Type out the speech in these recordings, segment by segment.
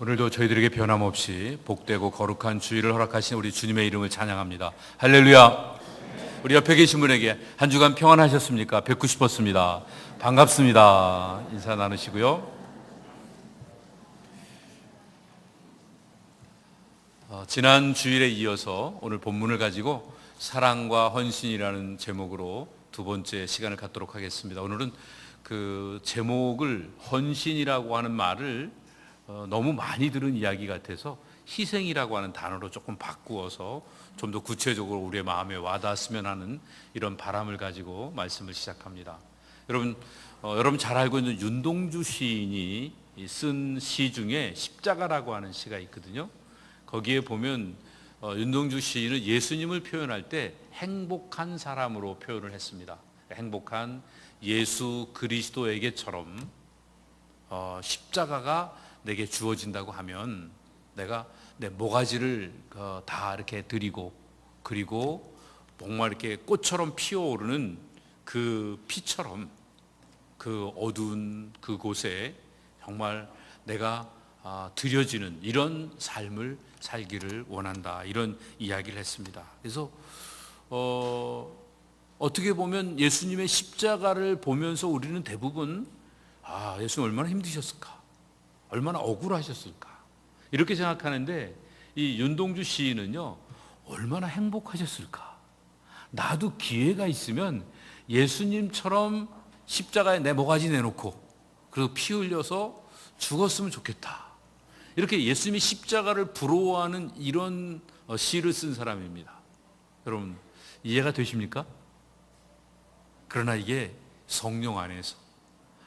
오늘도 저희들에게 변함없이 복되고 거룩한 주일을 허락하신 우리 주님의 이름을 찬양합니다. 할렐루야. 우리 옆에 계신 분에게 한 주간 평안하셨습니까? 뵙고 싶었습니다. 반갑습니다. 인사 나누시고요. 지난 주일에 이어서 오늘 본문을 가지고 사랑과 헌신이라는 제목으로 두 번째 시간을 갖도록 하겠습니다. 오늘은 그 제목을 헌신이라고 하는 말을 너무 많이 들은 이야기 같아서 희생이라고 하는 단어로 조금 바꾸어서 좀 더 구체적으로 우리의 마음에 와닿았으면 하는 이런 바람을 가지고 말씀을 시작합니다. 여러분 잘 알고 있는 윤동주 시인이 쓴 시 중에 십자가라고 하는 시가 있거든요. 거기에 보면 윤동주 시인은 예수님을 표현할 때 행복한 사람으로 표현을 했습니다. 행복한 예수 그리스도에게처럼 십자가가 내게 주어진다고 하면 내가 내 모가지를 다 이렇게 드리고, 그리고 정말 이렇게 꽃처럼 피어오르는 그 피처럼 그 어두운 그곳에 정말 내가 드려지는 이런 삶을 살기를 원한다, 이런 이야기를 했습니다. 그래서 어떻게 보면 예수님의 십자가를 보면서 우리는 대부분 예수님 얼마나 힘드셨을까, 얼마나 억울하셨을까, 이렇게 생각하는데 이 윤동주 시인은요, 얼마나 행복하셨을까. 나도 기회가 있으면 예수님처럼 십자가에 내 모가지 내놓고 그리고 피 흘려서 죽었으면 좋겠다, 이렇게 예수님이 십자가를 부러워하는 이런 시를 쓴 사람입니다. 여러분 이해가 되십니까? 그러나 이게 성령 안에서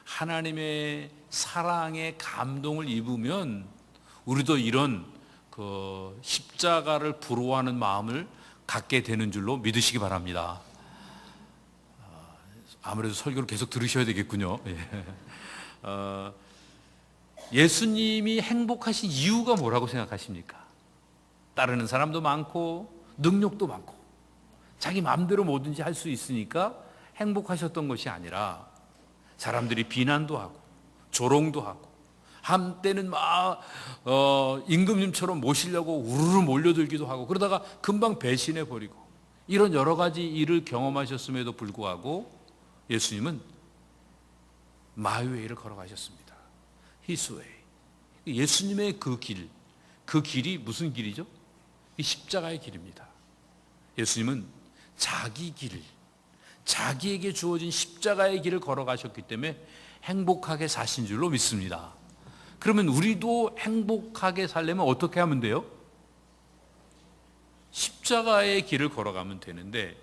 하나님의 사랑에 감동을 입으면 우리도 이런 그 십자가를 부러워하는 마음을 갖게 되는 줄로 믿으시기 바랍니다. 아무래도 설교를 계속 들으셔야 되겠군요. 예수님이 행복하신 이유가 뭐라고 생각하십니까? 따르는 사람도 많고 능력도 많고 자기 마음대로 뭐든지 할 수 있으니까 행복하셨던 것이 아니라 사람들이 비난도 하고 조롱도 하고 한때는 막 임금님처럼 모시려고 우르르 몰려들기도 하고 그러다가 금방 배신해버리고 이런 여러 가지 일을 경험하셨음에도 불구하고 예수님은 마이웨이를 걸어가셨습니다. His way. 예수님의 그 길이 무슨 길이죠? 이 십자가의 길입니다. 예수님은 자기 길을, 자기에게 주어진 십자가의 길을 걸어가셨기 때문에 행복하게 사신 줄로 믿습니다. 그러면 우리도 행복하게 살려면 어떻게 하면 돼요? 십자가의 길을 걸어가면 되는데,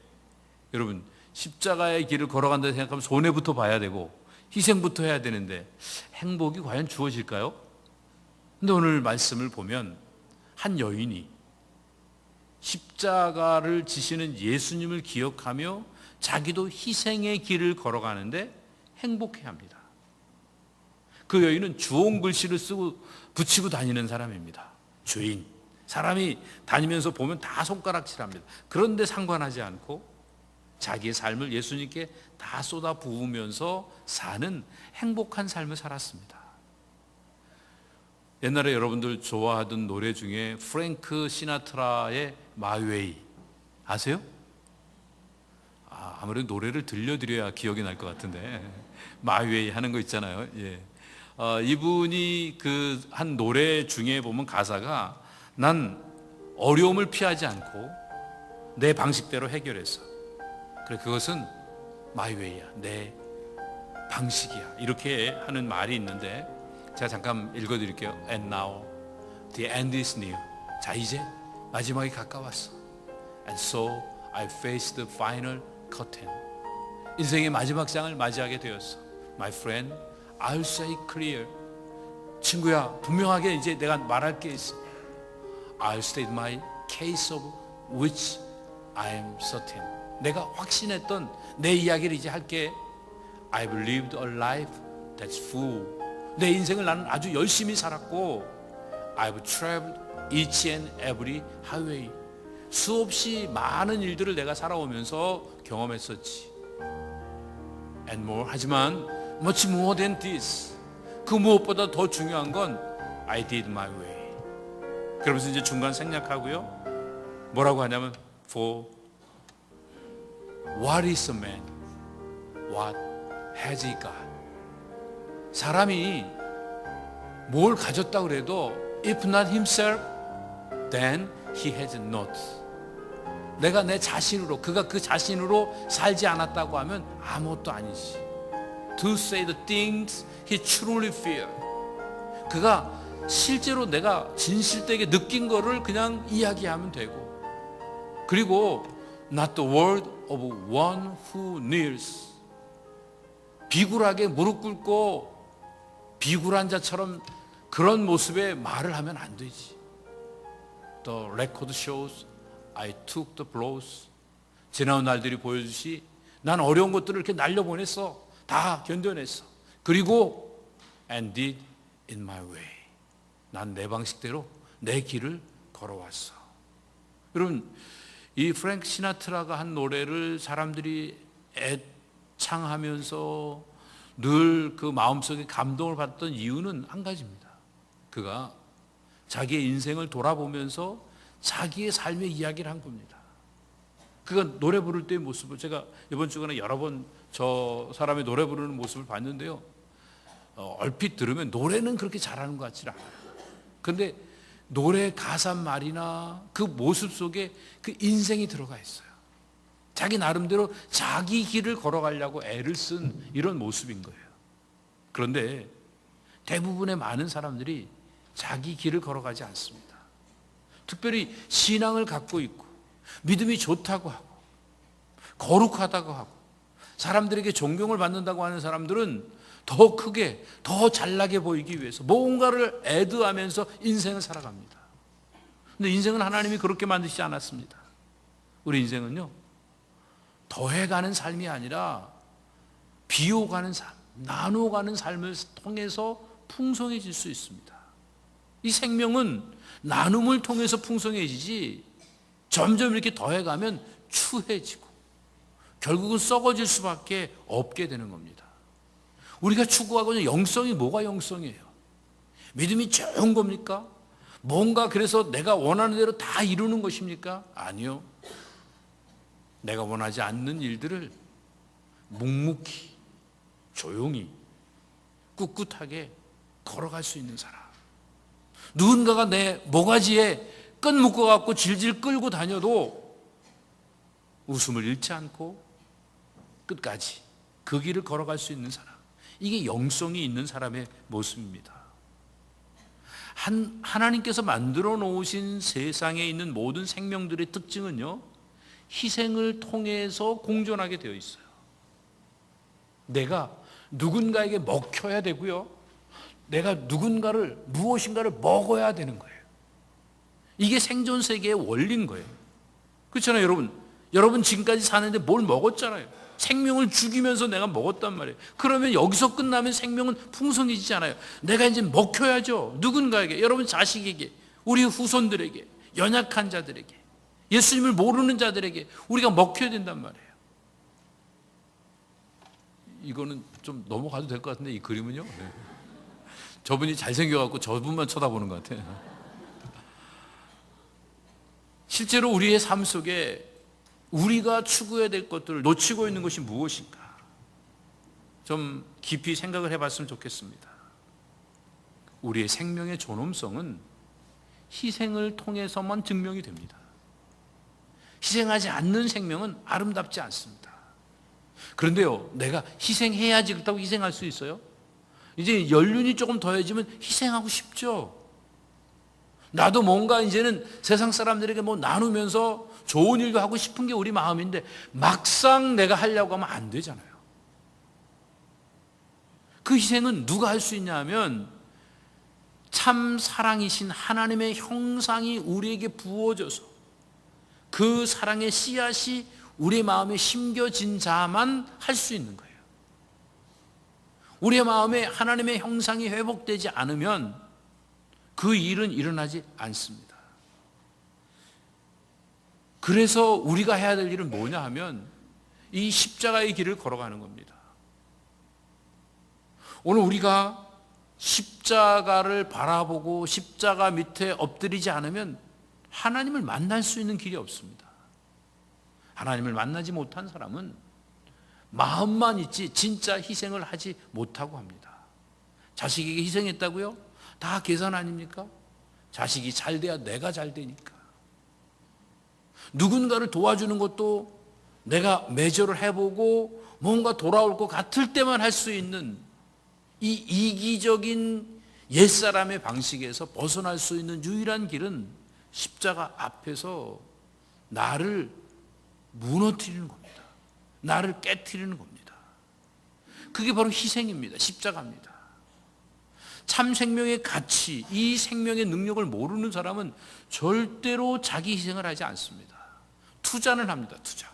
여러분 십자가의 길을 걸어간다 생각하면 손해부터 봐야 되고 희생부터 해야 되는데 행복이 과연 주어질까요? 근데 오늘 말씀을 보면 한 여인이 십자가를 지시는 예수님을 기억하며 자기도 희생의 길을 걸어가는데 행복해합니다. 그 여인은 주홍 글씨를 쓰고 붙이고 다니는 사람입니다. 죄인. 사람이 다니면서 보면 다 손가락질합니다. 그런데 상관하지 않고 자기의 삶을 예수님께 다 쏟아 부으면서 사는 행복한 삶을 살았습니다. 옛날에 여러분들 좋아하던 노래 중에 프랭크 시나트라의 마이웨이 아세요? 아무래도 노래를 들려드려야 기억이 날 것 같은데 마이웨이 하는 거 있잖아요. 이분이 그 한 노래 중에 보면 가사가 난 어려움을 피하지 않고 내 방식대로 해결했어. 그래, 그것은 마이웨이야, 내 방식이야, 이렇게 하는 말이 있는데 제가 잠깐 읽어드릴게요. And now the end is near. 자, 이제 마지막이 가까웠어. And so I face the final curtain. 인생의 마지막 장을 맞이하게 되었어. My friend, I'll say clear. 친구야, 분명하게 이제 내가 말할 게 있어. I'll state my case of which I am certain. 내가 확신했던 내 이야기를 이제 할게. I've lived a life that's full. 내 인생을 나는 아주 열심히 살았고 I've traveled each and every highway. 수없이 많은 일들을 내가 살아오면서 경험했었지. And more. 하지만 much more than this. 그 무엇보다 더 중요한 건 I did my way. 그러면서 이제 중간 생략하고요. 뭐라고 하냐면 For what is a man? What has he got? 사람이 뭘 가졌다 그래도 if not himself, then he has not. 내가 내 자신으로, 그가 그 자신으로 살지 않았다고 하면 아무것도 아니지. To say the things he truly feel. 그가 실제로 내가 진실되게 느낀 거를 그냥 이야기하면 되고, 그리고 not the word of one who kneels. 비굴하게 무릎 꿇고 비굴한 자처럼 그런 모습의 말을 하면 안 되지. The record shows I took the blows. 지나온 날들이 보여주시 난 어려운 것들을 이렇게 날려보냈어. 다 견뎌냈어. 그리고 and did in my way. 난 내 방식대로 내 길을 걸어왔어. 여러분, 이 프랭크 시나트라가 한 노래를 사람들이 애창하면서 늘 그 마음속에 감동을 받던 이유는 한 가지입니다. 그가 자기의 인생을 돌아보면서 자기의 삶의 이야기를 한 겁니다. 그가 노래 부를 때의 모습을 제가 이번 주간에 여러 번 저 사람의 노래 부르는 모습을 봤는데요. 얼핏 들으면 노래는 그렇게 잘하는 것 같지 않아요. 그런데 노래 가사말이나 그 모습 속에 그 인생이 들어가 있어요. 자기 나름대로 자기 길을 걸어가려고 애를 쓴 이런 모습인 거예요. 그런데 대부분의 많은 사람들이 자기 길을 걸어가지 않습니다. 특별히 신앙을 갖고 있고 믿음이 좋다고 하고 거룩하다고 하고 사람들에게 존경을 받는다고 하는 사람들은 더 크게, 더 잘나게 보이기 위해서 뭔가를 애드하면서 인생을 살아갑니다. 근데 인생은 하나님이 그렇게 만드시지 않았습니다. 우리 인생은요, 더해가는 삶이 아니라 비워가는 삶, 나눠가는 삶을 통해서 풍성해질 수 있습니다. 이 생명은 나눔을 통해서 풍성해지지 점점 이렇게 더해가면 추해지고 결국은 썩어질 수밖에 없게 되는 겁니다. 우리가 추구하고 있는 영성이 뭐가 영성이에요? 믿음이 좋은 겁니까? 뭔가 그래서 내가 원하는 대로 다 이루는 것입니까? 아니요. 내가 원하지 않는 일들을 묵묵히 조용히 꿋꿋하게 걸어갈 수 있는 사람. 누군가가 내 모가지에 끈 묶어갖고 질질 끌고 다녀도 웃음을 잃지 않고 끝까지 그 길을 걸어갈 수 있는 사람. 이게 영성이 있는 사람의 모습입니다. 하나님께서 만들어 놓으신 세상에 있는 모든 생명들의 특징은요, 희생을 통해서 공존하게 되어 있어요. 내가 누군가에게 먹혀야 되고요, 내가 누군가를 무엇인가를 먹어야 되는 거예요. 이게 생존 세계의 원리인 거예요. 그렇잖아요, 여러분. 여러분 지금까지 사는데 뭘 먹었잖아요. 생명을 죽이면서 내가 먹었단 말이에요. 그러면 여기서 끝나면 생명은 풍성해지지 않아요. 내가 이제 먹혀야죠. 누군가에게, 여러분 자식에게, 우리 후손들에게, 연약한 자들에게, 예수님을 모르는 자들에게 우리가 먹혀야 된단 말이에요. 이거는 좀 넘어가도 될 것 같은데, 이 그림은요. 네. 저분이 잘생겨갖고 저분만 쳐다보는 것 같아요. 실제로 우리의 삶 속에 우리가 추구해야 될 것들을 놓치고 있는 것이 무엇인가? 좀 깊이 생각을 해봤으면 좋겠습니다. 우리의 생명의 존엄성은 희생을 통해서만 증명이 됩니다. 희생하지 않는 생명은 아름답지 않습니다. 그런데요, 내가 희생해야지 그렇다고 희생할 수 있어요? 이제 연륜이 조금 더해지면 희생하고 싶죠. 나도 뭔가 이제는 세상 사람들에게 뭐 나누면서 좋은 일도 하고 싶은 게 우리 마음인데 막상 내가 하려고 하면 안 되잖아요. 그 희생은 누가 할 수 있냐 하면 참 사랑이신 하나님의 형상이 우리에게 부어져서 그 사랑의 씨앗이 우리 마음에 심겨진 자만 할 수 있는 거예요. 우리의 마음에 하나님의 형상이 회복되지 않으면 그 일은 일어나지 않습니다. 그래서 우리가 해야 될 일은 뭐냐 하면 이 십자가의 길을 걸어가는 겁니다. 오늘 우리가 십자가를 바라보고 십자가 밑에 엎드리지 않으면 하나님을 만날 수 있는 길이 없습니다. 하나님을 만나지 못한 사람은 마음만 있지 진짜 희생을 하지 못하고 합니다. 자식에게 희생했다고요? 다 계산 아닙니까? 자식이 잘 돼야 내가 잘 되니까. 누군가를 도와주는 것도 내가 매저를 해보고 뭔가 돌아올 것 같을 때만 할 수 있는 이 이기적인 옛사람의 방식에서 벗어날 수 있는 유일한 길은 십자가 앞에서 나를 무너뜨리는 겁니다. 나를 깨트리는 겁니다. 그게 바로 희생입니다. 십자가입니다. 참 생명의 가치, 이 생명의 능력을 모르는 사람은 절대로 자기 희생을 하지 않습니다. 투자는 합니다. 투자.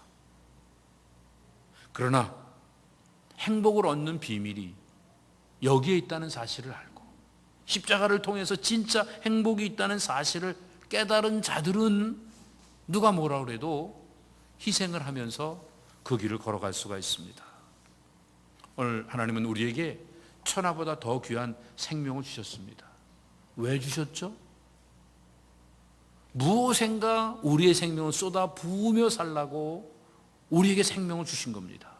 그러나 행복을 얻는 비밀이 여기에 있다는 사실을 알고 십자가를 통해서 진짜 행복이 있다는 사실을 깨달은 자들은 누가 뭐라 그래도 희생을 하면서 그 길을 걸어갈 수가 있습니다. 오늘 하나님은 우리에게 천하보다 더 귀한 생명을 주셨습니다. 왜 주셨죠? 무엇인가 우리의 생명을 쏟아 부으며 살라고 우리에게 생명을 주신 겁니다.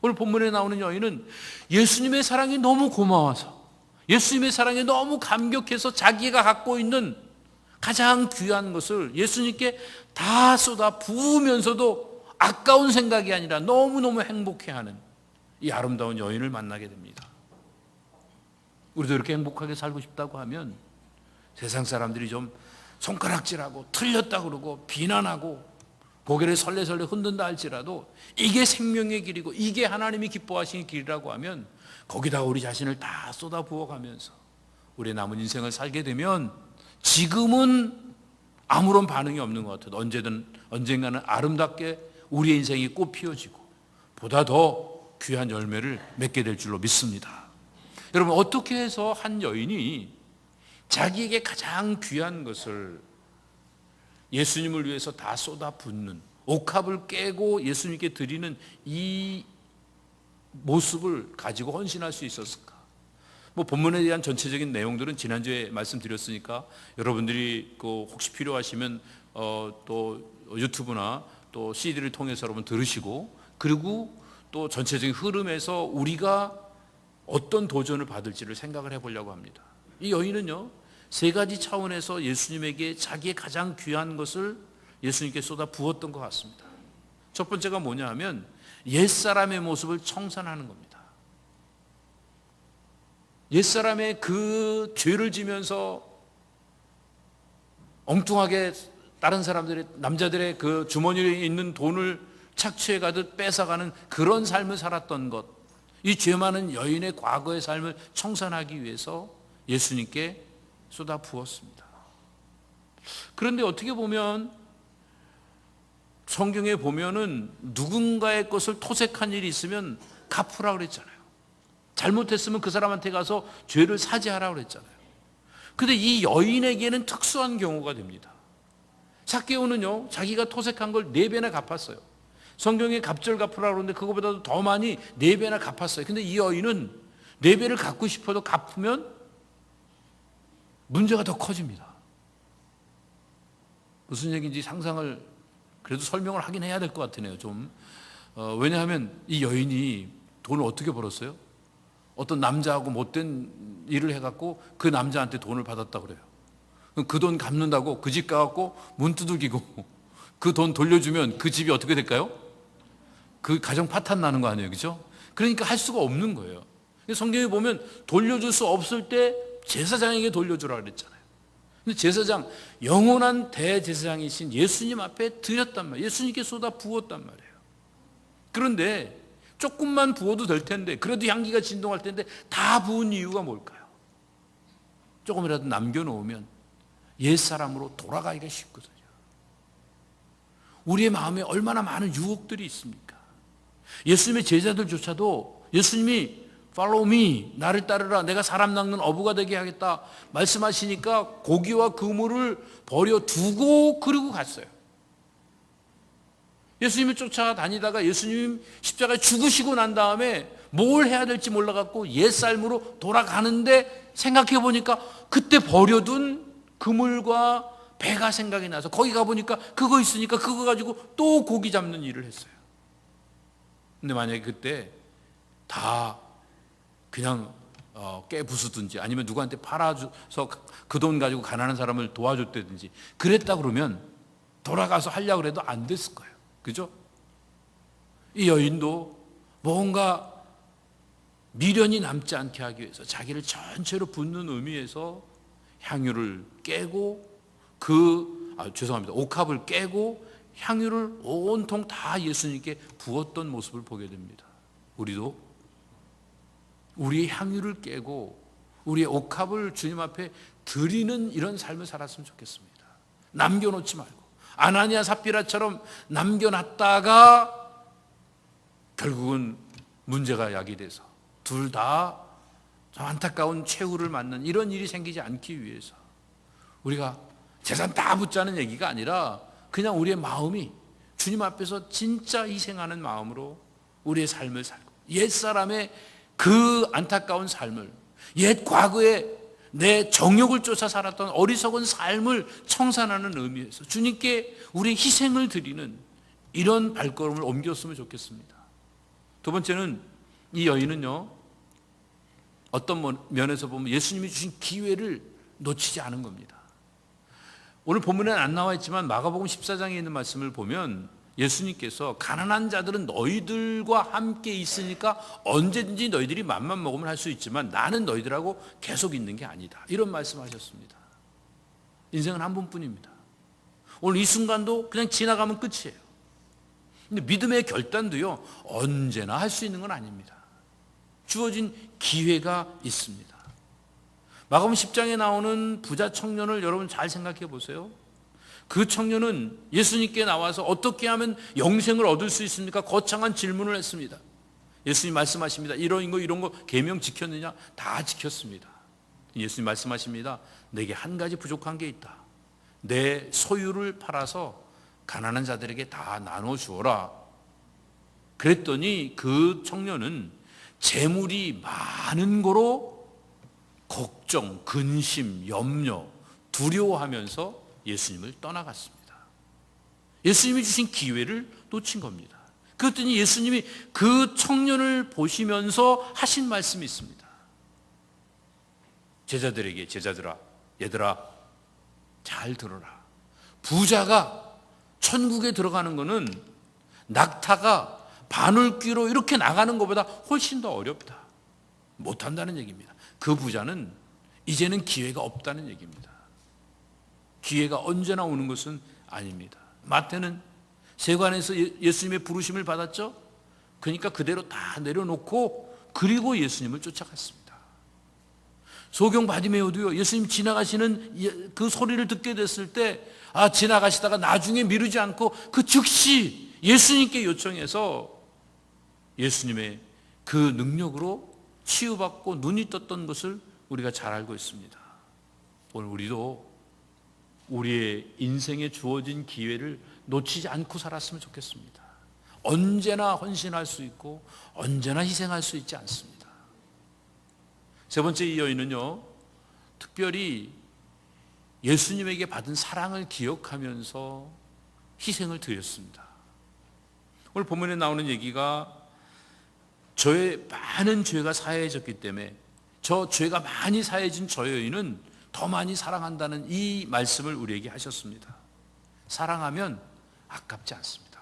오늘 본문에 나오는 여인은 예수님의 사랑이 너무 고마워서, 예수님의 사랑에 너무 감격해서 자기가 갖고 있는 가장 귀한 것을 예수님께 다 쏟아 부으면서도 아까운 생각이 아니라 너무너무 행복해하는 이 아름다운 여인을 만나게 됩니다. 우리도 이렇게 행복하게 살고 싶다고 하면 세상 사람들이 좀 손가락질하고 틀렸다 그러고 비난하고 고개를 설레설레 흔든다 할지라도 이게 생명의 길이고 이게 하나님이 기뻐하시는 길이라고 하면 거기다가 우리 자신을 다 쏟아 부어가면서 우리의 남은 인생을 살게 되면 지금은 아무런 반응이 없는 것 같아도 언젠가는 아름답게 우리의 인생이 꽃 피어지고 보다 더 귀한 열매를 맺게 될 줄로 믿습니다. 여러분, 어떻게 해서 한 여인이 자기에게 가장 귀한 것을 예수님을 위해서 다 쏟아붓는, 옥합을 깨고 예수님께 드리는 이 모습을 가지고 헌신할 수 있었을까? 본문에 대한 전체적인 내용들은 지난주에 말씀드렸으니까 여러분들이 혹시 필요하시면 또 유튜브나 또 CD를 통해서 여러분 들으시고, 그리고 또 전체적인 흐름에서 우리가 어떤 도전을 받을지를 생각을 해보려고 합니다. 이 여인은요, 세 가지 차원에서 예수님에게 자기의 가장 귀한 것을 예수님께 쏟아 부었던 것 같습니다. 첫 번째가 뭐냐 하면 옛사람의 모습을 청산하는 겁니다. 옛사람의 그 죄를 지면서 엉뚱하게 다른 사람들의, 남자들의 그 주머니에 있는 돈을 착취해 가듯 뺏어가는 그런 삶을 살았던 것, 이 죄 많은 여인의 과거의 삶을 청산하기 위해서 예수님께 쏟아 부었습니다. 그런데 어떻게 보면 성경에 보면은 누군가의 것을 토색한 일이 있으면 갚으라고 그랬잖아요. 잘못했으면 그 사람한테 가서 죄를 사죄하라고 그랬잖아요. 근데 이 여인에게는 특수한 경우가 됩니다. 삭개오는요, 자기가 토색한 걸 4배나 갚았어요. 성경에 갑절 갚으라고 그러는데 그거보다도 더 많이 4배나 갚았어요. 근데 이 여인은 4배를 갚고 싶어도 갚으면 문제가 더 커집니다. 무슨 얘기인지 상상을 그래도 설명을 하긴 해야 될 것 같으네요, 좀. 왜냐하면 이 여인이 돈을 어떻게 벌었어요? 어떤 남자하고 못된 일을 해갖고 그 남자한테 돈을 받았다 그래요. 그 돈 갚는다고 그 집 가갖고 문 두들기고 그 돈 돌려주면 그 집이 어떻게 될까요? 그 가정 파탄 나는 거 아니에요, 그죠? 그러니까 할 수가 없는 거예요. 성경에 보면 돌려줄 수 없을 때 제사장에게 돌려주라 그랬잖아요. 근데 제사장, 영원한 대제사장이신 예수님 앞에 드렸단 말이에요. 예수님께 쏟아 부었단 말이에요. 그런데 조금만 부어도 될 텐데, 그래도 향기가 진동할 텐데 다 부은 이유가 뭘까요? 조금이라도 남겨놓으면 옛사람으로 돌아가기가 쉽거든요. 우리의 마음에 얼마나 많은 유혹들이 있습니까? 예수님의 제자들조차도 예수님이 Follow me, 나를 따르라, 내가 사람 낚는 어부가 되게 하겠다 말씀하시니까 고기와 그물을 버려두고 그러고 갔어요. 예수님을 쫓아다니다가 예수님 십자가에 죽으시고 난 다음에 뭘 해야 될지 몰라갖고 옛삶으로 돌아가는데 생각해 보니까 그때 버려둔 그물과 배가 생각이 나서 거기 가보니까 그거 있으니까 그거 가지고 또 고기 잡는 일을 했어요. 근데 만약에 그때 다 그냥 깨부수든지 아니면 누구한테 팔아줘서 그 돈 가지고 가난한 사람을 도와줬다든지 그랬다 그러면 돌아가서 하려고 해도 안 됐을 거예요. 그죠? 이 여인도 뭔가 미련이 남지 않게 하기 위해서 자기를 전체로 붓는 의미에서 향유를 깨고 옥합을 깨고 향유를 온통 다 예수님께 부었던 모습을 보게 됩니다. 우리도 우리의 향유를 깨고 우리의 옥합을 주님 앞에 드리는 이런 삶을 살았으면 좋겠습니다. 남겨놓지 말고 아나니아 삽비라처럼 남겨놨다가 결국은 문제가 야기돼서 둘 다 안타까운 최후를 맞는 이런 일이 생기지 않기 위해서 우리가 재산 다 붙자는 얘기가 아니라 그냥 우리의 마음이 주님 앞에서 진짜 희생하는 마음으로 우리의 삶을 살고 옛사람의 그 안타까운 삶을 옛 과거에 내 정욕을 쫓아 살았던 어리석은 삶을 청산하는 의미에서 주님께 우리의 희생을 드리는 이런 발걸음을 옮겼으면 좋겠습니다. 두 번째는 이 여인은요, 어떤 면에서 보면 예수님이 주신 기회를 놓치지 않은 겁니다. 오늘 본문에는 안 나와 있지만 마가복음 14장에 있는 말씀을 보면 예수님께서 가난한 자들은 너희들과 함께 있으니까 언제든지 너희들이 맘만 먹으면 할 수 있지만 나는 너희들하고 계속 있는 게 아니다. 이런 말씀하셨습니다. 인생은 한 번뿐입니다. 오늘 이 순간도 그냥 지나가면 끝이에요. 근데 믿음의 결단도요, 언제나 할 수 있는 건 아닙니다. 주어진 기회가 있습니다. 마가복음 10장에 나오는 부자 청년을 여러분 잘 생각해 보세요. 그 청년은 예수님께 나와서 어떻게 하면 영생을 얻을 수 있습니까? 거창한 질문을 했습니다. 예수님 말씀하십니다. 이런 거 계명 지켰느냐? 다 지켰습니다. 예수님 말씀하십니다. 내게 한 가지 부족한 게 있다. 내 소유를 팔아서 가난한 자들에게 다 나눠 주어라. 그랬더니 그 청년은 재물이 많은 거로 걱정, 근심, 염려, 두려워하면서 예수님을 떠나갔습니다. 예수님이 주신 기회를 놓친 겁니다. 그랬더니 예수님이 그 청년을 보시면서 하신 말씀이 있습니다. 제자들아, 얘들아, 잘 들어라. 부자가 천국에 들어가는 것은 낙타가 바늘귀로 이렇게 나가는 것보다 훨씬 더 어렵다. 못한다는 얘기입니다. 그 부자는 이제는 기회가 없다는 얘기입니다. 기회가 언제나 오는 것은 아닙니다. 마태는 세관에서 예수님의 부르심을 받았죠. 그러니까 그대로 다 내려놓고 그리고 예수님을 쫓아갔습니다. 소경 바디메오도요, 예수님 지나가시는 그 소리를 듣게 됐을 때 지나가시다가 나중에 미루지 않고 그 즉시 예수님께 요청해서 예수님의 그 능력으로 치유받고 눈이 떴던 것을 우리가 잘 알고 있습니다. 오늘 우리도 우리의 인생에 주어진 기회를 놓치지 않고 살았으면 좋겠습니다. 언제나 헌신할 수 있고 언제나 희생할 수 있지 않습니다. 세 번째 이 여인은요, 특별히 예수님에게 받은 사랑을 기억하면서 희생을 드렸습니다. 오늘 본문에 나오는 얘기가 저의 많은 죄가 사해졌기 때문에 저 죄가 많이 사해진 저 여인은 더 많이 사랑한다는 이 말씀을 우리에게 하셨습니다. 사랑하면 아깝지 않습니다.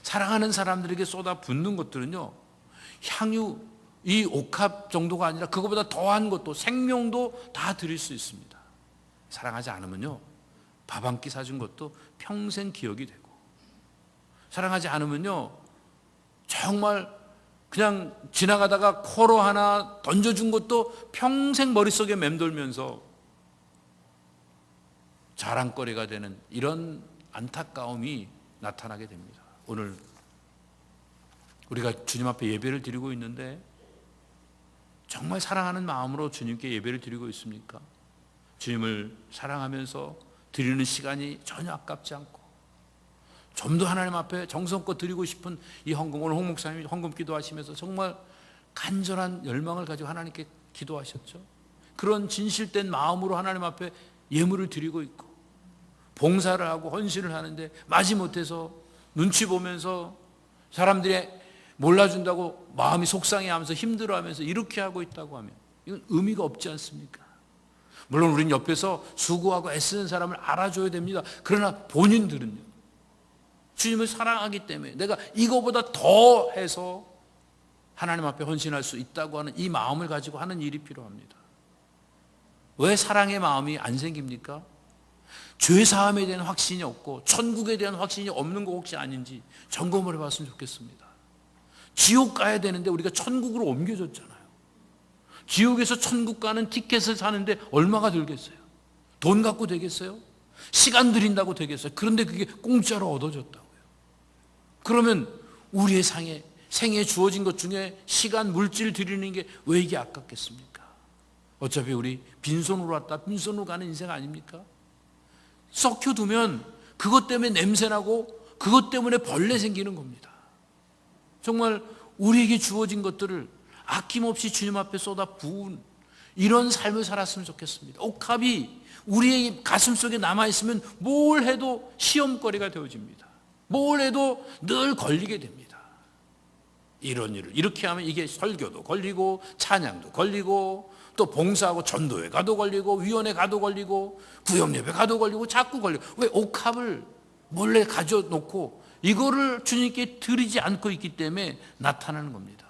사랑하는 사람들에게 쏟아붓는 것들은요, 향유, 이 옥합 정도가 아니라 그거보다 더한 것도, 생명도 다 드릴 수 있습니다. 사랑하지 않으면요, 밥 한 끼 사준 것도 평생 기억이 되고, 사랑하지 않으면요, 정말 그냥 지나가다가 코로 하나 던져준 것도 평생 머릿속에 맴돌면서 자랑거리가 되는 이런 안타까움이 나타나게 됩니다. 오늘 우리가 주님 앞에 예배를 드리고 있는데 정말 사랑하는 마음으로 주님께 예배를 드리고 있습니까? 주님을 사랑하면서 드리는 시간이 전혀 아깝지 않고 좀 더 하나님 앞에 정성껏 드리고 싶은 이 헌금, 오늘 홍 목사님이 헌금 기도하시면서 정말 간절한 열망을 가지고 하나님께 기도하셨죠. 그런 진실된 마음으로 하나님 앞에 예물을 드리고 있고 봉사를 하고 헌신을 하는데 마지못해서 눈치 보면서 사람들이 몰라준다고 마음이 속상해하면서 힘들어하면서 이렇게 하고 있다고 하면 이건 의미가 없지 않습니까? 물론 우리는 옆에서 수고하고 애쓰는 사람을 알아줘야 됩니다. 그러나 본인들은요, 주님을 사랑하기 때문에 내가 이거보다 더 해서 하나님 앞에 헌신할 수 있다고 하는 이 마음을 가지고 하는 일이 필요합니다. 왜 사랑의 마음이 안 생깁니까? 죄 사함에 대한 확신이 없고 천국에 대한 확신이 없는 거 혹시 아닌지 점검을 해봤으면 좋겠습니다. 지옥 가야 되는데 우리가 천국으로 옮겨졌잖아요. 지옥에서 천국 가는 티켓을 사는데 얼마가 들겠어요? 돈 갖고 되겠어요? 시간 들인다고 되겠어요? 그런데 그게 공짜로 얻어졌다고요. 그러면 우리의 생에 주어진 것 중에 시간, 물질 들이는 게 왜 이게 아깝겠습니까? 어차피 우리 빈손으로 왔다 빈손으로 가는 인생 아닙니까? 썩혀두면 그것 때문에 냄새나고 그것 때문에 벌레 생기는 겁니다. 정말 우리에게 주어진 것들을 아낌없이 주님 앞에 쏟아 부은 이런 삶을 살았으면 좋겠습니다. 옥합이 우리의 가슴 속에 남아있으면 뭘 해도 시험거리가 되어집니다. 뭘 해도 늘 걸리게 됩니다. 이런 일을 이렇게 하면 이게 설교도 걸리고 찬양도 걸리고 또 봉사하고 전도회 가도 걸리고 위원회 가도 걸리고 구역예배 가도 걸리고 자꾸 걸리고 왜 옥합을 몰래 가져놓고 이거를 주님께 드리지 않고 있기 때문에 나타나는 겁니다.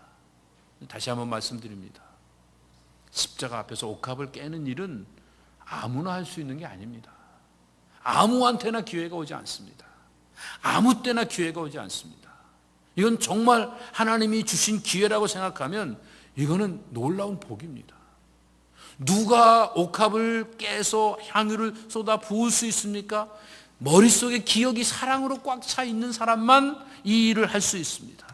다시 한번 말씀드립니다. 십자가 앞에서 옥합을 깨는 일은 아무나 할 수 있는 게 아닙니다. 아무한테나 기회가 오지 않습니다. 아무 때나 기회가 오지 않습니다. 이건 정말 하나님이 주신 기회라고 생각하면 이거는 놀라운 복입니다. 누가 옥합을 깨서 향유를 쏟아 부을 수 있습니까? 머릿속에 기억이 사랑으로 꽉 차 있는 사람만 이 일을 할 수 있습니다.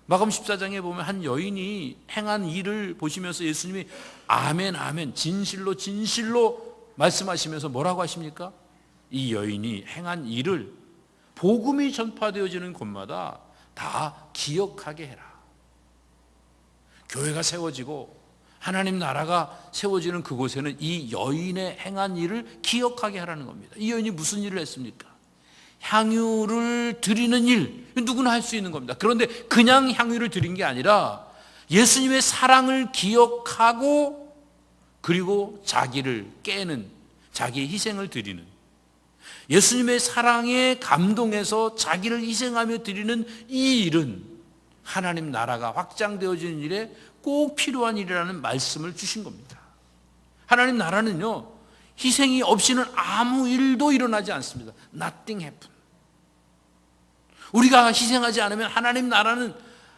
마가복음 14장에 보면 한 여인이 행한 일을 보시면서 예수님이 아멘 아멘 진실로 진실로 말씀하시면서 뭐라고 하십니까? 이 여인이 행한 일을 복음이 전파되어지는 곳마다 다 기억하게 해라. 교회가 세워지고 하나님 나라가 세워지는 그곳에는 이 여인의 행한 일을 기억하게 하라는 겁니다. 이 여인이 무슨 일을 했습니까? 향유를 드리는 일, 누구나 할 수 있는 겁니다. 그런데 그냥 향유를 드린 게 아니라 예수님의 사랑을 기억하고 그리고 자기를 깨는, 자기의 희생을 드리는, 예수님의 사랑에 감동해서 자기를 희생하며 드리는 이 일은 하나님 나라가 확장되어지는 일에 꼭 필요한 일이라는 말씀을 주신 겁니다. 하나님 나라는요, 희생이 없이는 아무 일도 일어나지 않습니다. Nothing happen. 우리가 희생하지 않으면 하나님 나라는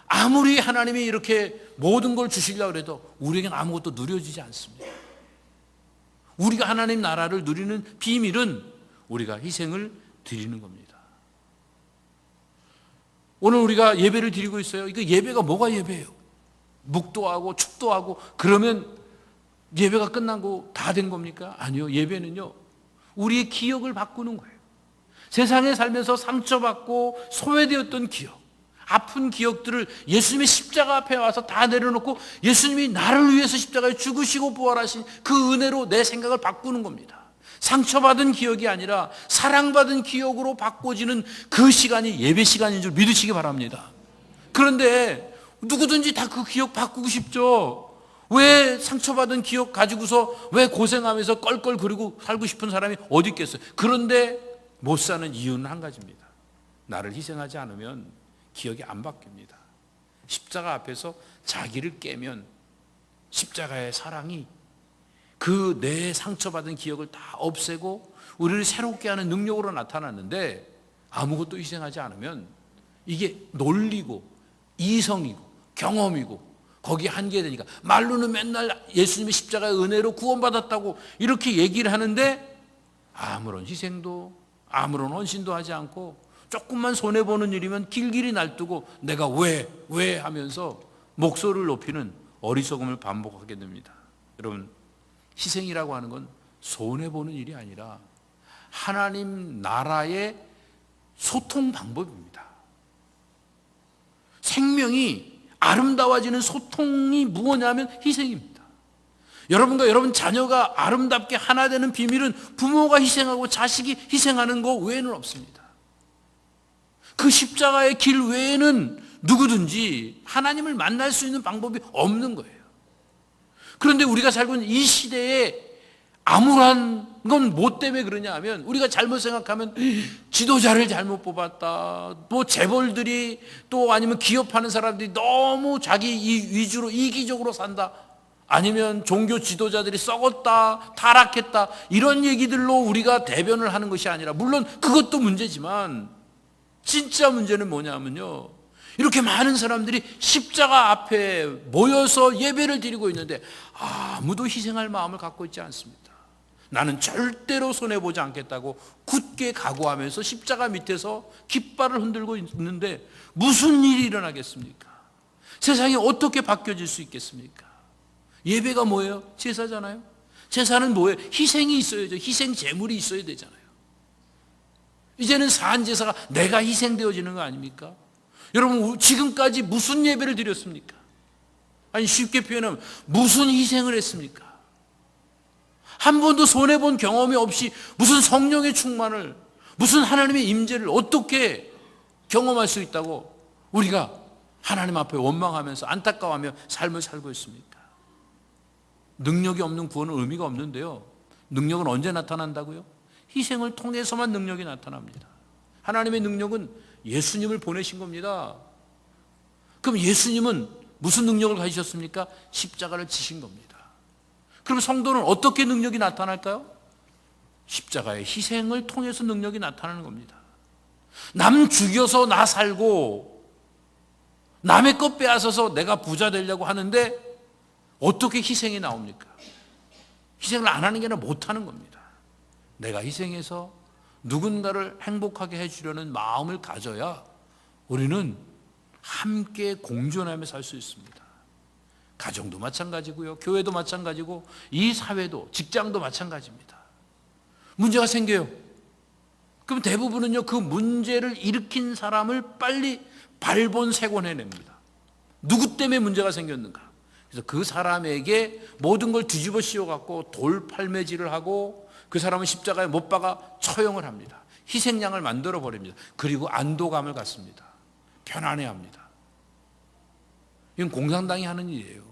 아무리 하나님이 이렇게 모든 걸 주시려고 해도 우리에겐 아무것도 누려지지 않습니다. 우리가 하나님 나라를 누리는 비밀은 우리가 희생을 드리는 겁니다. 오늘 우리가 예배를 드리고 있어요. 이거 예배가 뭐가 예배예요? 묵도하고 축도하고 그러면 예배가 끝나고 다 된 겁니까? 아니요. 예배는요, 우리의 기억을 바꾸는 거예요. 세상에 살면서 상처받고 소외되었던 기억, 아픈 기억들을 예수님의 십자가 앞에 와서 다 내려놓고 예수님이 나를 위해서 십자가에 죽으시고 부활하신 그 은혜로 내 생각을 바꾸는 겁니다. 상처받은 기억이 아니라 사랑받은 기억으로 바꿔지는 그 시간이 예배 시간인 줄 믿으시기 바랍니다. 그런데 누구든지 다 그 기억 바꾸고 싶죠. 왜 상처받은 기억 가지고서 왜 고생하면서 껄껄거리고 살고 싶은 사람이 어디 있겠어요? 그런데 못 사는 이유는 한 가지입니다. 나를 희생하지 않으면 기억이 안 바뀝니다. 십자가 앞에서 자기를 깨면 십자가의 사랑이 그 내 상처받은 기억을 다 없애고 우리를 새롭게 하는 능력으로 나타났는데 아무것도 희생하지 않으면 이게 논리고 이성이고 경험이고 거기에 한계되니까 말로는 맨날 예수님의 십자가의 은혜로 구원받았다고 이렇게 얘기를 하는데 아무런 희생도 아무런 헌신도 하지 않고 조금만 손해보는 일이면 길길이 날뛰고 내가 왜 하면서 목소리를 높이는 어리석음을 반복하게 됩니다. 여러분, 희생이라고 하는 건 손해보는 일이 아니라 하나님 나라의 소통 방법입니다. 생명이 아름다워지는 소통이 무엇이냐면 희생입니다. 여러분과 여러분 자녀가 아름답게 하나 되는 비밀은 부모가 희생하고 자식이 희생하는 것 외에는 없습니다. 그 십자가의 길 외에는 누구든지 하나님을 만날 수 있는 방법이 없는 거예요. 그런데 우리가 살고 있는 이 시대에 암울한 건 뭐 때문에 그러냐 하면 우리가 잘못 생각하면 지도자를 잘못 뽑았다, 뭐 재벌들이 또 아니면 기업하는 사람들이 너무 자기 위주로 이기적으로 산다, 아니면 종교 지도자들이 썩었다, 타락했다, 이런 얘기들로 우리가 대변을 하는 것이 아니라, 물론 그것도 문제지만 진짜 문제는 뭐냐면요, 이렇게 많은 사람들이 십자가 앞에 모여서 예배를 드리고 있는데 아무도 희생할 마음을 갖고 있지 않습니다. 나는 절대로 손해보지 않겠다고 굳게 각오하면서 십자가 밑에서 깃발을 흔들고 있는데 무슨 일이 일어나겠습니까? 세상이 어떻게 바뀌어질 수 있겠습니까? 예배가 뭐예요? 제사잖아요. 제사는 뭐예요? 희생이 있어야죠. 희생 제물이 있어야 되잖아요. 이제는 산 제사가 내가 희생되어지는 거 아닙니까? 여러분, 지금까지 무슨 예배를 드렸습니까? 아니, 쉽게 표현하면 무슨 희생을 했습니까? 한 번도 손해본 경험이 없이 무슨 성령의 충만을, 무슨 하나님의 임재를 어떻게 경험할 수 있다고 우리가 하나님 앞에 원망하면서 안타까워하며 삶을 살고 있습니까? 능력이 없는 구원은 의미가 없는데요, 능력은 언제 나타난다고요? 희생을 통해서만 능력이 나타납니다. 하나님의 능력은 예수님을 보내신 겁니다. 그럼 예수님은 무슨 능력을 가지셨습니까? 십자가를 지신 겁니다. 그럼 성도는 어떻게 능력이 나타날까요? 십자가의 희생을 통해서 능력이 나타나는 겁니다. 남 죽여서 나 살고 남의 것 빼앗아서 내가 부자 되려고 하는데 어떻게 희생이 나옵니까? 희생을 안 하는 게 아니라 못하는 겁니다. 내가 희생해서 누군가를 행복하게 해주려는 마음을 가져야 우리는 함께 공존하며 살 수 있습니다. 가정도 마찬가지고요, 교회도 마찬가지고, 이 사회도, 직장도 마찬가지입니다. 문제가 생겨요. 그럼 대부분은요, 그 문제를 일으킨 사람을 빨리 발본색원해냅니다. 누구 때문에 문제가 생겼는가? 그래서 그 사람에게 모든 걸 뒤집어 씌워갖고 돌팔매질을 하고 그 사람은 십자가에 못 박아 처형을 합니다. 희생양을 만들어 버립니다. 그리고 안도감을 갖습니다. 편안해합니다. 이건 공산당이 하는 일이에요.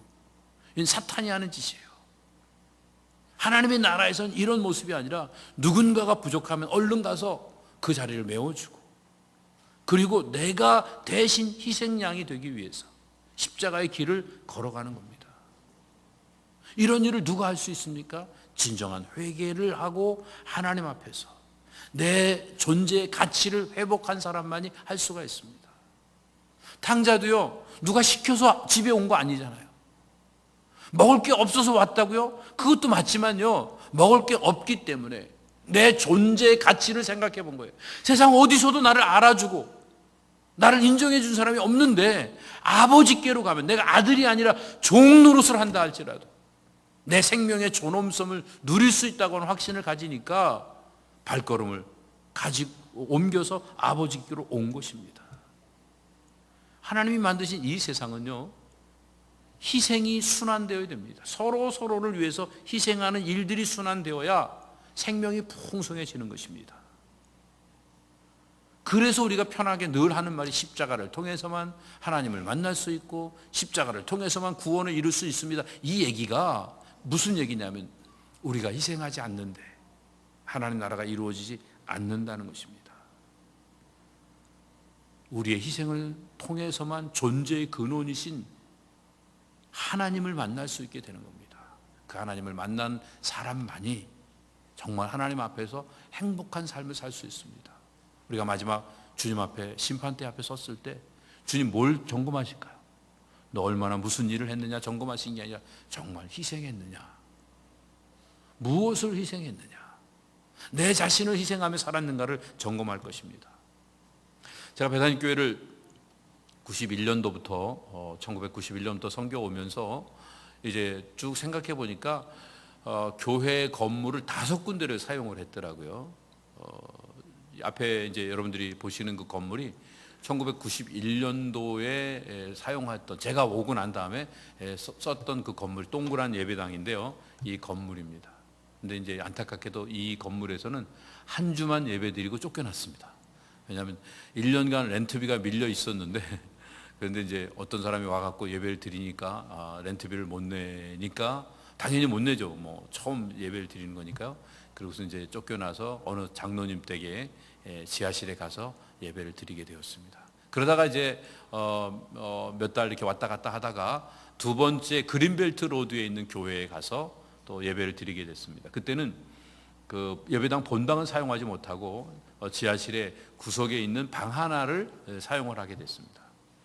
이건 사탄이 하는 짓이에요. 하나님의 나라에서는 이런 모습이 아니라 누군가가 부족하면 얼른 가서 그 자리를 메워주고, 그리고 내가 대신 희생양이 되기 위해서 십자가의 길을 걸어가는 겁니다. 이런 일을 누가 할 수 있습니까? 진정한 회개를 하고 하나님 앞에서 내 존재의 가치를 회복한 사람만이 할 수가 있습니다. 탕자도요, 누가 시켜서 집에 온 거 아니잖아요. 먹을 게 없어서 왔다고요? 그것도 맞지만요, 먹을 게 없기 때문에 내 존재의 가치를 생각해 본 거예요. 세상 어디서도 나를 알아주고 나를 인정해 준 사람이 없는데 아버지께로 가면, 내가 아들이 아니라 종 노릇을 한다 할지라도 내 생명의 존엄성을 누릴 수 있다고 하는 확신을 가지니까 발걸음을 가지고 옮겨서 아버지께로 온 것입니다. 하나님이 만드신 이 세상은요, 희생이 순환되어야 됩니다. 서로를 위해서 희생하는 일들이 순환되어야 생명이 풍성해지는 것입니다. 그래서 우리가 편하게 늘 하는 말이 십자가를 통해서만 하나님을 만날 수 있고 십자가를 통해서만 구원을 이룰 수 있습니다. 이 얘기가 무슨 얘기냐면 우리가 희생하지 않는데 하나님 나라가 이루어지지 않는다는 것입니다. 우리의 희생을 통해서만 존재의 근원이신 하나님을 만날 수 있게 되는 겁니다. 그 하나님을 만난 사람만이 정말 하나님 앞에서 행복한 삶을 살 수 있습니다. 우리가 마지막 주님 앞에, 심판대 앞에 섰을 때 주님 뭘 점검하실까요? 너 얼마나 무슨 일을 했느냐 점검하신 게 아니라 정말 희생했느냐, 무엇을 희생했느냐, 내 자신을 희생하며 살았는가를 점검할 것입니다. 제가 베다니 교회를 91년도부터 1991년부터 선교 오면서 이제 쭉 생각해 보니까 교회 건물을 5군데를 사용을 했더라고요. 앞에 이제 여러분들이 보시는 그 건물이 1991년도에 사용했던, 제가 오고 난 다음에 썼던 그 건물, 동그란 예배당인데요. 이 건물입니다. 근데 이제 안타깝게도 이 건물에서는 한 주만 예배드리고 쫓겨났습니다. 왜냐하면 1년간 렌트비가 밀려 있었는데, 그런데 이제 어떤 사람이 와갖고 예배를 드리니까 렌트비를 못 내니까 당연히 못 내죠. 뭐 처음 예배를 드리는 거니까요. 그러고서 이제 쫓겨나서 어느 장로님 댁에 지하실에 가서 예배를 드리게 되었습니다. 그러다가 이제 몇 달 이렇게 왔다 갔다 하다가 두 번째 그린벨트 로드에 있는 교회에 가서 또 예배를 드리게 됐습니다. 그때는 그 예배당 본당은 사용하지 못하고 지하실의 구석에 있는 방 하나를 사용을 하게 됐습니다.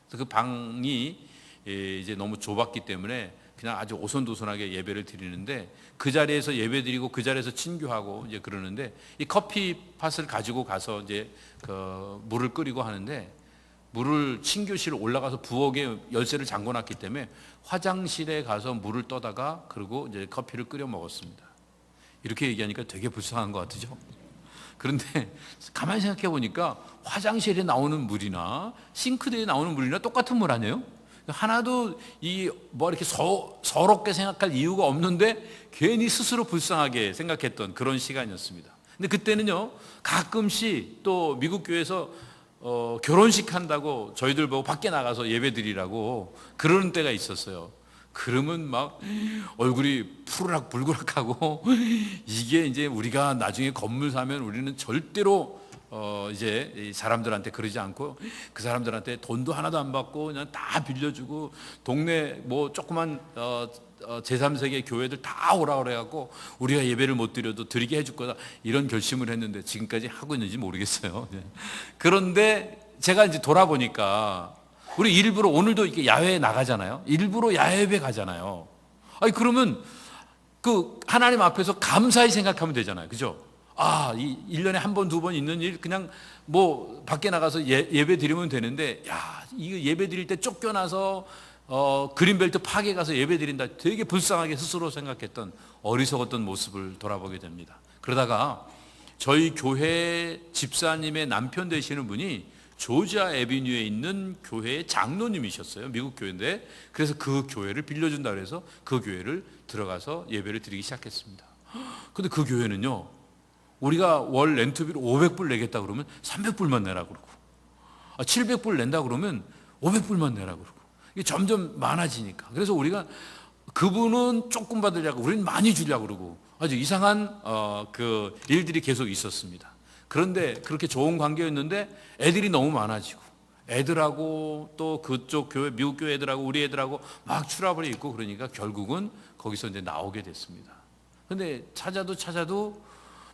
그래서 그 방이 이제 너무 좁았기 때문에 그냥 아주 오손도손하게 예배를 드리는데, 그 자리에서 예배드리고 그 자리에서 친교하고 이제 그러는데, 이 커피팟을 가지고 가서 이제 그 물을 끓이고 하는데, 물을 친교실 올라가서 부엌에 열쇠를 잠궈놨기 때문에 화장실에 가서 물을 떠다가 그리고 이제 커피를 끓여 먹었습니다. 이렇게 얘기하니까 되게 불쌍한 것 같으죠? 그런데 가만히 생각해 보니까 화장실에 나오는 물이나 싱크대에 나오는 물이나 똑같은 물 아니에요? 하나도 뭐 이렇게 서럽게 생각할 이유가 없는데 괜히 스스로 불쌍하게 생각했던 그런 시간이었습니다. 근데 그때는요, 가끔씩 또 미국 교회에서 결혼식 한다고 저희들 보고 밖에 나가서 예배 드리라고 그러는 때가 있었어요. 그러면 막 얼굴이 푸르락 불그락하고 이게 이제 우리가 나중에 건물 사면 우리는 절대로 이제 사람들한테 그러지 않고, 그 사람들한테 돈도 하나도 안 받고 그냥 다 빌려주고, 동네 뭐 조그만 제3세계 교회들 다 오라 그래갖고 우리가 예배를 못 드려도 드리게 해줄 거다, 이런 결심을 했는데 지금까지 하고 있는지 모르겠어요. 그런데 제가 이제 돌아보니까 우리 일부러 오늘도 이렇게 야외에 나가잖아요. 일부러 야외 예배 가잖아요. 아니 그러면 그 하나님 앞에서 감사히 생각하면 되잖아요. 그죠? 이 1년에 한 번, 두 번 있는 일, 그냥 뭐 밖에 나가서 예배 드리면 되는데, 이거 예배 드릴 때 쫓겨나서 그린벨트 파괴 가서 예배 드린다, 되게 불쌍하게 스스로 생각했던 어리석었던 모습을 돌아보게 됩니다. 그러다가 저희 교회 집사님의 남편 되시는 분이 조지아 에비뉴에 있는 교회의 장로님이셨어요. 미국 교회인데, 그래서 그 교회를 빌려준다 그래서 그 교회를 들어가서 예배를 드리기 시작했습니다. 근데 그 교회는요, 우리가 월 렌트비로 500불 내겠다 그러면 300불만 내라 그러고, 700불 낸다 그러면 500불만 내라 그러고, 이게 점점 많아지니까, 그래서 우리가 그분은 조금 받으려고 우리는 많이 주려고 그러고, 아주 이상한 그 일들이 계속 있었습니다. 그런데 그렇게 좋은 관계였는데 애들이 너무 많아지고, 애들하고 또 그쪽 교회, 미국 교회 애들하고 우리 애들하고 막 트러블이 있고, 그러니까 결국은 거기서 이제 나오게 됐습니다. 근데 찾아도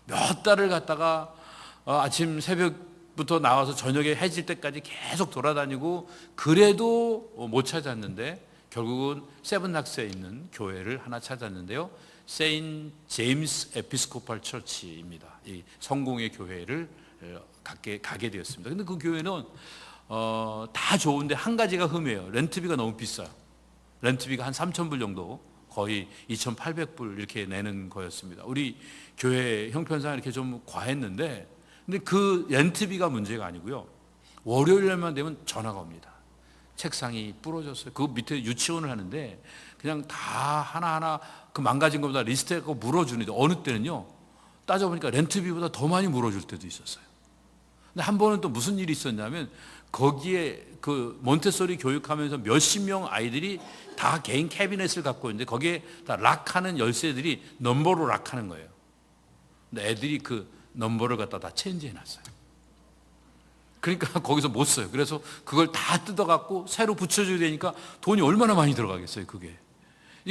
몇 달을 갔다가 아침 새벽부터 나와서 저녁에 해질 때까지 계속 돌아다니고, 그래도 못 찾았는데 결국은 세븐락스에 있는 교회를 하나 찾았는데요, 세인 제임스 에피스코팔 처치입니다. 이 성공의 교회를 가게 되었습니다. 근데 그 교회는 다 좋은데 한 가지가 흠이에요. 렌트비가 너무 비싸요. 렌트비가 한 3,000불 정도, 거의 2,800불 이렇게 내는 거였습니다. 우리 교회 형편상 이렇게 좀 과했는데, 근데 그 렌트비가 문제가 아니고요, 월요일날만 되면 전화가 옵니다. 책상이 부러졌어요. 그 밑에 유치원을 하는데 그냥 다 하나하나 그 망가진 것보다 리스트해서 물어주는데, 어느 때는요, 따져보니까 렌트비보다 더 많이 물어줄 때도 있었어요. 근데 한 번은 또 무슨 일이 있었냐면, 거기에 그 몬테소리 교육하면서 몇십 명 아이들이 다 개인 캐비넷을 갖고 있는데, 거기에 다 락하는 열쇠들이 넘버로 락하는 거예요. 근데 애들이 그 넘버를 갖다 다 체인지해 놨어요. 그러니까 거기서 못 써요. 그래서 그걸 다 뜯어갖고 새로 붙여줘야 되니까 돈이 얼마나 많이 들어가겠어요, 그게.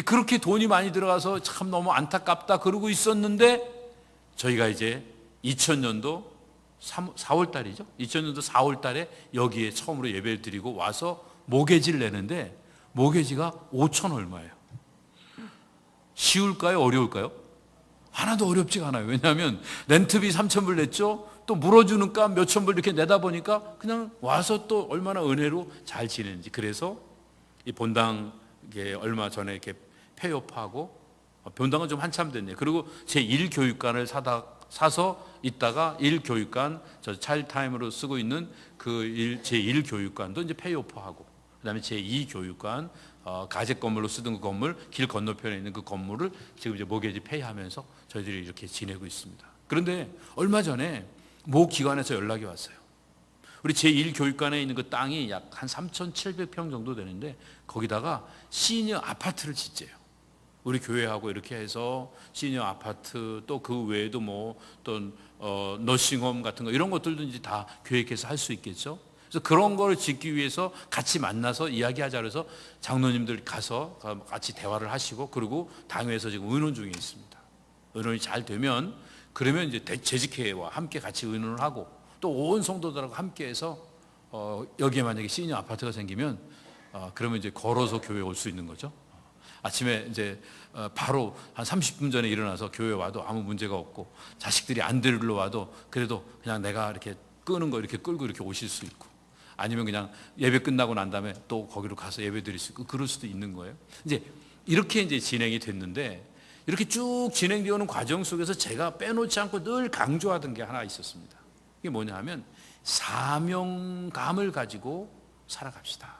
그렇게 돈이 많이 들어가서 참 너무 안타깝다 그러고 있었는데, 저희가 이제 2000년도 4월 달이죠. 2000년도 4월 달에 여기에 처음으로 예배를 드리고 와서 모게지를 내는데, 모게지가 5천 얼마예요. 쉬울까요? 어려울까요? 하나도 어렵지가 않아요. 왜냐하면 렌트비 3,000불 냈죠. 또 물어주는 값 몇천 불 이렇게 내다 보니까 그냥 와서 또 얼마나 은혜로 잘 지내는지. 그래서 이 본당 얼마 전에 이렇게 폐업하고, 본당은 좀 한참 됐네요. 그리고 제1교육관을 사서 있다가 1교육관, 저 차일타임으로 쓰고 있는 그 제1교육관도 이제 페이오프하고, 그다음에 제2교육관, 가재 건물로 쓰던 그 건물, 길 건너편에 있는 그 건물을 지금 이제 모게지 페이하면서 저희들이 이렇게 지내고 있습니다. 그런데 얼마 전에 모 기관에서 연락이 왔어요. 우리 제1교육관에 있는 그 땅이 약 한 3,700평 정도 되는데 거기다가 시니어 아파트를 짓재요. 우리 교회하고 이렇게 해서 시니어 아파트, 또 그 외에도 또 너싱홈 같은 거, 이런 것들도 이제 다 계획해서 할 수 있겠죠. 그래서 그런 거를 짓기 위해서 같이 만나서 이야기하자 그래서 장로님들 가서 같이 대화를 하시고, 그리고 당회에서 지금 의논 중에 있습니다. 의논이 잘 되면 그러면 이제 재직회와 함께 같이 의논을 하고, 또 온 성도들하고 함께해서 여기에 만약에 시니어 아파트가 생기면 그러면 이제 걸어서 교회에 올 수 있는 거죠. 아침에 이제 바로 한 30분 전에 일어나서 교회 와도 아무 문제가 없고, 자식들이 안 데리러 와도 그래도 그냥 내가 이렇게 끄는 거 이렇게 끌고 이렇게 오실 수 있고, 아니면 그냥 예배 끝나고 난 다음에 또 거기로 가서 예배 드릴 수 있고, 그럴 수도 있는 거예요. 이제 이렇게 이제 진행이 됐는데, 이렇게 쭉 진행되어 오는 과정 속에서 제가 빼놓지 않고 늘 강조하던 게 하나 있었습니다. 이게 뭐냐 하면 사명감을 가지고 살아갑시다.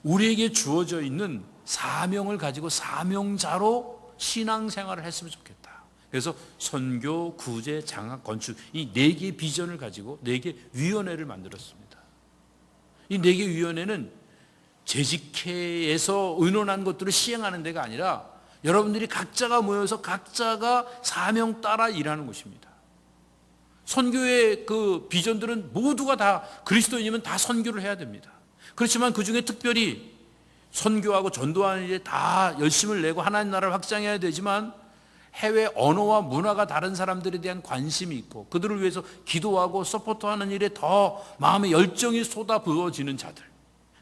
우리에게 주어져 있는 사명을 가지고 사명자로 신앙생활을 했으면 좋겠다. 그래서 선교, 구제, 장학, 건축, 이 4개의 비전을 가지고 4개 위원회를 만들었습니다. 이 4개 위원회는 재직회에서 의논한 것들을 시행하는 데가 아니라 여러분들이 각자가 모여서 각자가 사명 따라 일하는 곳입니다. 선교의 그 비전들은 모두가 다 그리스도인이면 다 선교를 해야 됩니다. 그렇지만 그 중에 특별히 선교하고 전도하는 일에 다 열심을 내고 하나님 나라를 확장해야 되지만, 해외 언어와 문화가 다른 사람들에 대한 관심이 있고 그들을 위해서 기도하고 서포트하는 일에 더 마음의 열정이 쏟아 부어지는 자들,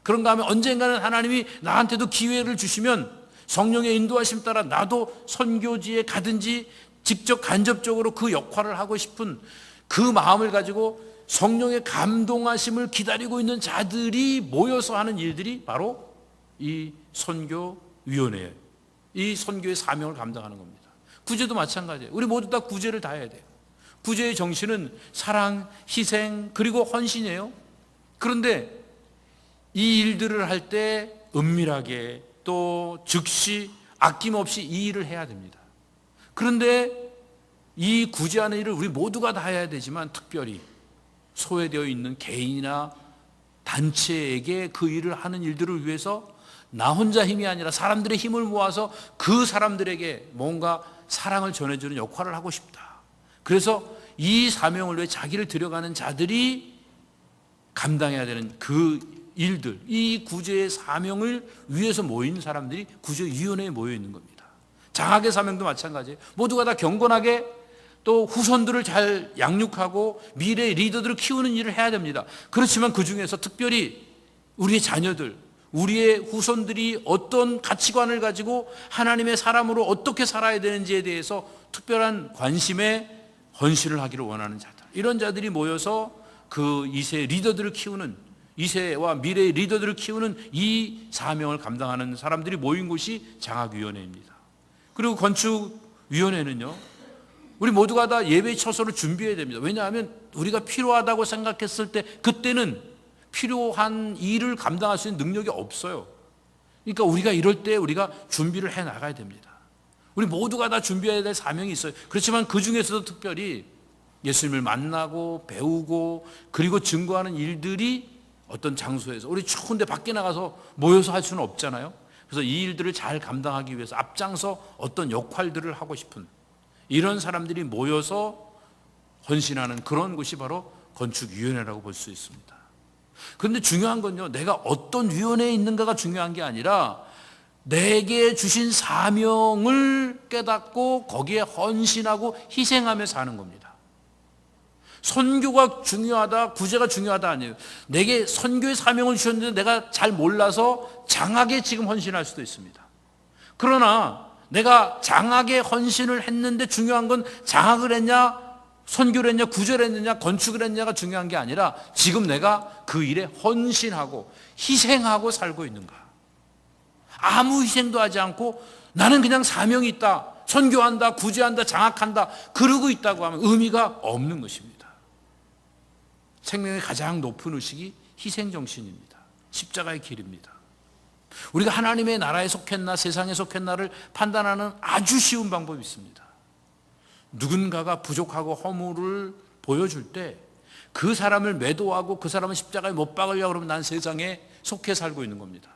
그런가 하면 언젠가는 하나님이 나한테도 기회를 주시면 성령의 인도하심 따라 나도 선교지에 가든지 직접 간접적으로 그 역할을 하고 싶은 그 마음을 가지고 성령의 감동하심을 기다리고 있는 자들이 모여서 하는 일들이 바로 이 선교위원회예요. 이 선교의 사명을 감당하는 겁니다. 구제도 마찬가지예요. 우리 모두 다 구제를 다 해야 돼요. 구제의 정신은 사랑, 희생, 그리고 헌신이에요. 그런데 이 일들을 할 때 은밀하게 또 즉시 아낌없이 이 일을 해야 됩니다. 그런데 이 구제하는 일을 우리 모두가 다 해야 되지만, 특별히 소외되어 있는 개인이나 단체에게 그 일을 하는 일들을 위해서 나 혼자 힘이 아니라 사람들의 힘을 모아서 그 사람들에게 뭔가 사랑을 전해주는 역할을 하고 싶다. 그래서 이 사명을 위해 자기를 들여가는 자들이 감당해야 되는 그 일들, 이 구제의 사명을 위해서 모인 사람들이 구제위원회에 모여 있는 겁니다. 장학의 사명도 마찬가지예요. 모두가 다 경건하게 또 후손들을 잘 양육하고 미래의 리더들을 키우는 일을 해야 됩니다. 그렇지만 그 중에서 특별히 우리의 자녀들, 우리의 후손들이 어떤 가치관을 가지고 하나님의 사람으로 어떻게 살아야 되는지에 대해서 특별한 관심에 헌신을 하기를 원하는 자들, 이런 자들이 모여서 그 2세 리더들을 키우는, 2세와 미래의 리더들을 키우는 이 사명을 감당하는 사람들이 모인 곳이 장학위원회입니다. 그리고 건축위원회는요, 우리 모두가 다 예배 처소를 준비해야 됩니다. 왜냐하면 우리가 필요하다고 생각했을 때 그때는 필요한 일을 감당할 수 있는 능력이 없어요. 그러니까 우리가 이럴 때 우리가 준비를 해 나가야 됩니다. 우리 모두가 다 준비해야 될 사명이 있어요. 그렇지만 그 중에서도 특별히 예수님을 만나고 배우고 그리고 증거하는 일들이 어떤 장소에서, 우리 추운데 밖에 나가서 모여서 할 수는 없잖아요. 그래서 이 일들을 잘 감당하기 위해서 앞장서 어떤 역할들을 하고 싶은 이런 사람들이 모여서 헌신하는 그런 곳이 바로 건축위원회라고 볼 수 있습니다. 그런데 중요한 건요, 내가 어떤 위원회에 있는가가 중요한 게 아니라 내게 주신 사명을 깨닫고 거기에 헌신하고 희생하며 사는 겁니다. 선교가 중요하다, 구제가 중요하다 아니에요. 내게 선교의 사명을 주셨는데 내가 잘 몰라서 장학에 지금 헌신할 수도 있습니다. 그러나 내가 장학에 헌신을 했는데 중요한 건 장학을 했냐, 선교를 했냐, 구제를 했느냐, 건축을 했냐가 중요한 게 아니라 지금 내가 그 일에 헌신하고 희생하고 살고 있는가. 아무 희생도 하지 않고 나는 그냥 사명이 있다, 선교한다, 구제한다, 장악한다 그러고 있다고 하면 의미가 없는 것입니다. 생명의 가장 높은 의식이 희생정신입니다. 십자가의 길입니다. 우리가 하나님의 나라에 속했나 세상에 속했나를 판단하는 아주 쉬운 방법이 있습니다. 누군가가 부족하고 허물을 보여줄 때 그 사람을 매도하고 그 사람을 십자가에 못 박으려고 그러면 난 세상에 속해 살고 있는 겁니다.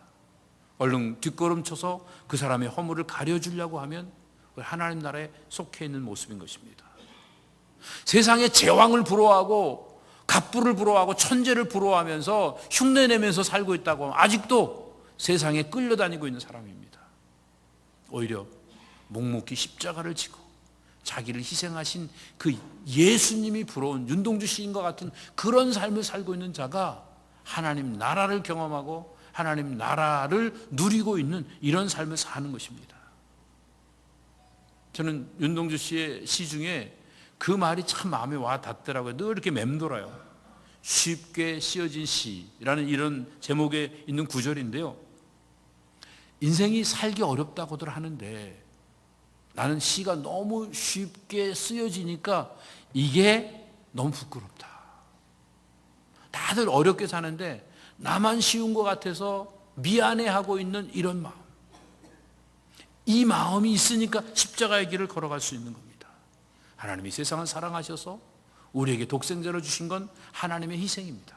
얼른 뒷걸음쳐서 그 사람의 허물을 가려주려고 하면 하나님 나라에 속해 있는 모습인 것입니다. 세상의 제왕을 부러워하고 갑부를 부러워하고 천재를 부러워하면서 흉내내면서 살고 있다고 하면 아직도 세상에 끌려다니고 있는 사람입니다. 오히려 묵묵히 십자가를 지고 자기를 희생하신 그 예수님이 부러운 윤동주 시인과 같은 그런 삶을 살고 있는 자가 하나님 나라를 경험하고 하나님 나라를 누리고 있는 이런 삶을 사는 것입니다. 저는 윤동주 씨의 시 중에 그 말이 참 마음에 와 닿더라고요. 늘 이렇게 맴돌아요. 쉽게 씌어진 시라는 이런 제목에 있는 구절인데요. 인생이 살기 어렵다고들 하는데 나는 시가 너무 쉽게 쓰여지니까 이게 너무 부끄럽다. 다들 어렵게 사는데 나만 쉬운 것 같아서 미안해하고 있는 이런 마음. 이 마음이 있으니까 십자가의 길을 걸어갈 수 있는 겁니다. 하나님이 세상을 사랑하셔서 우리에게 독생자를 주신 건 하나님의 희생입니다.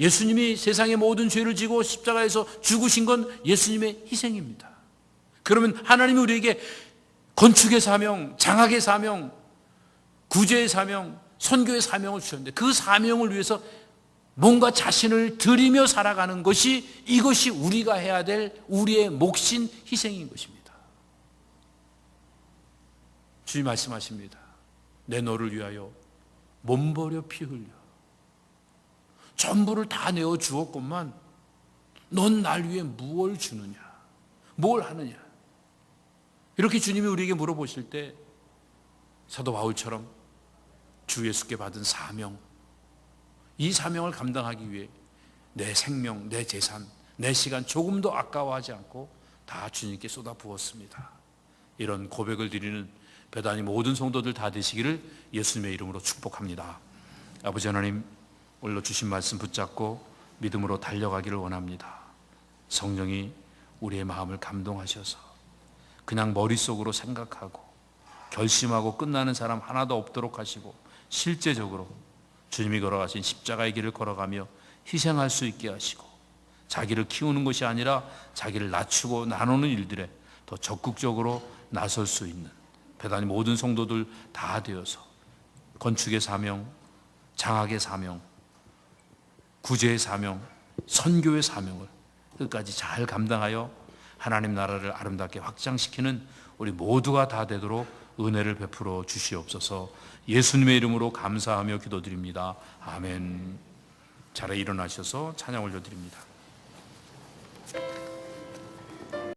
예수님이 세상의 모든 죄를 지고 십자가에서 죽으신 건 예수님의 희생입니다. 그러면 하나님이 우리에게 건축의 사명, 장학의 사명, 구제의 사명, 선교의 사명을 주셨는데 그 사명을 위해서 뭔가 자신을 드리며 살아가는 것이 이것이 우리가 해야 될 우리의 몫인 희생인 것입니다. 주님 말씀하십니다. 내 너를 위하여 몸버려 피 흘려 전부를 다 내어 주었건만 넌 날 위해 무엇을 주느냐, 뭘 하느냐. 이렇게 주님이 우리에게 물어보실 때 사도 바울처럼 주 예수께 받은 사명, 이 사명을 감당하기 위해 내 생명, 내 재산, 내 시간 조금도 아까워하지 않고 다 주님께 쏟아 부었습니다. 이런 고백을 드리는 배단위 모든 성도들 다 되시기를 예수님의 이름으로 축복합니다. 아버지 하나님, 오늘로 주신 말씀 붙잡고 믿음으로 달려가기를 원합니다. 성령이 우리의 마음을 감동하셔서 그냥 머릿속으로 생각하고 결심하고 끝나는 사람 하나도 없도록 하시고 실제적으로 주님이 걸어가신 십자가의 길을 걸어가며 희생할 수 있게 하시고 자기를 키우는 것이 아니라 자기를 낮추고 나누는 일들에 더 적극적으로 나설 수 있는 배단위 모든 성도들 다 되어서 건축의 사명, 장학의 사명, 구제의 사명, 선교의 사명을 끝까지 잘 감당하여 하나님 나라를 아름답게 확장시키는 우리 모두가 다 되도록 은혜를 베풀어 주시옵소서. 예수님의 이름으로 감사하며 기도드립니다. 아멘. 자리에 일어나셔서 찬양 올려드립니다.